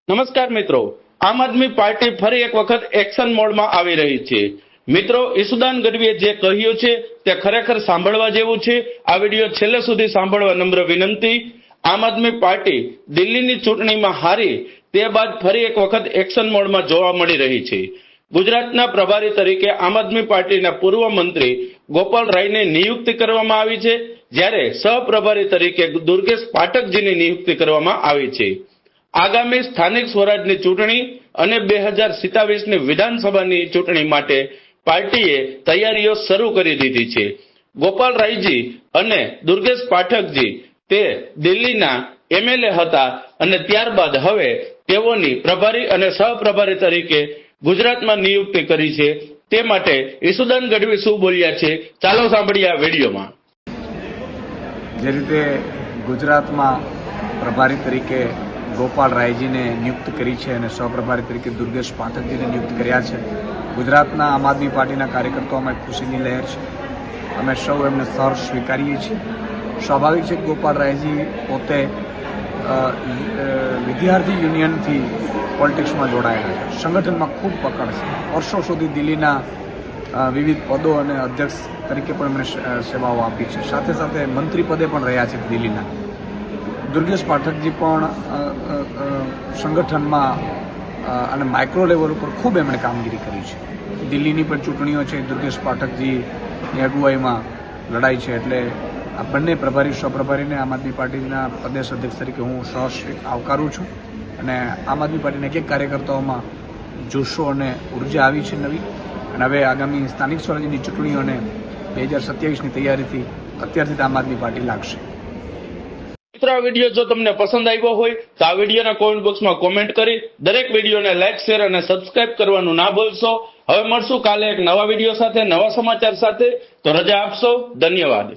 નમસ્કાર મિત્રો, આમ આદમી પાર્ટી ફરી એક વખત એક્શન મોડમાં આવી રહી છે। મિત્રો, ઈસુદાન ગઢવીએ જે કહ્યું છે તે ખરેખર સાંભળવા જેવું છે। આ વિડીયો છેલ્લે સુધી સાંભળવા નમ્ર વિનંતી। આમ આદમી પાર્ટી દિલ્હીની ચૂંટણીમાં હારી તે બાદ ફરી એક વખત એક્શન મોડમાં જોવા મળી રહી છે। ગુજરાતના પ્રભારી તરીકે આમ આદમી પાર્ટીના પૂર્વ મંત્રી ગોપાલ રાયને નિયુક્તિ કરવામાં આવી છે, જ્યારે સહપ્રભારી તરીકે દુર્ગેશ પાઠકજીની નિયુક્તિ કરવામાં આવી છે। આગામી સ્થાનિક સ્વરાજની ચૂંટણી અને 2027ની વિધાનસભાની ચૂંટણી માટે પાર્ટીએ તૈયારીઓ શરૂ કરી દીધી છે। ગોપાલ રાયજી અને દુર્ગેશ પાઠકજી તે દિલ્હીના એમએલએ હતા અને ત્યારબાદ હવે તેઓની પ્રભારી અને સહપ્રભારી તરીકે ગુજરાતમાં નિયુક્તિ કરી છે। તે માટે ઈસુદાન ગઢવી શું બોલ્યા છે, ચાલો સાંભળીએ આ વિડીયોમાં। જે રીતે ગુજરાતમાં પ્રભારી તરીકે ગોપાલ રાયજીને નિયુક્ત કરી છે અને સહપ્રભારી તરીકે દુર્ગેશ પાઠકજીને નિયુક્ત કર્યા છે, ગુજરાતના આમ આદમી પાર્ટીના કાર્યકર્તાઓમાં ખુશીની લહેર છે। અમે સૌ એમને સહર્ષ સ્વીકારીએ છીએ। સ્વાભાવિક છે કે ગોપાલ રાયજી પોતે વિદ્યાર્થી યુનિયનથી પોલિટિક્સમાં જોડાયેલા છે, સંગઠનમાં ખૂબ પકડ છે, વર્ષો સુધી દિલ્હીના વિવિધ પદો અને અધ્યક્ષ તરીકે પણ એમણે સેવાઓ આપી છે, સાથે સાથે મંત્રી પદે પણ રહ્યા છે દિલ્હીના। દુર્ગેશ પાઠકજી પણ સંગઠનમાં અને માઇક્રો લેવલ ઉપર ખૂબ એમણે કામગીરી કરી છે। દિલ્હીની પણ ચૂંટણીઓ છે, દુર્ગેશ પાઠકજીની અગુવાઈમાં લડાઈ છે, એટલે આ બંને પ્રભારી સહપ્રભારીને આમ આદમી પાર્ટીના પ્રદેશ અધ્યક્ષ તરીકે હું સહર્ષ આવકારું છું અને આમ આદમી પાર્ટીના એક એક કાર્યકર્તાઓમાં જોશો અને ઉર્જા આવી છે નવી, અને હવે આગામી સ્થાનિક સ્વરાજ્યની ચૂંટણીઓને 2027ની તૈયારીથી અત્યારથી આમ આદમી પાર્ટી લાગશે। મિત્રો, આ વિડીયો જો તમને પસંદ આવ્યો હોય તો આ વિડીયોના કોમેન્ટ બોક્સમાં કોમેન્ટ કરી દરેક વિડીયોને લાઈક, શેર અને સબસ્ક્રાઇબ કરવાનું ના ભૂલશો। હવે મળશું કાલે એક નવા વિડીયો સાથે, નવા સમાચાર સાથે। તો રજા આપશો, ધન્યવાદ।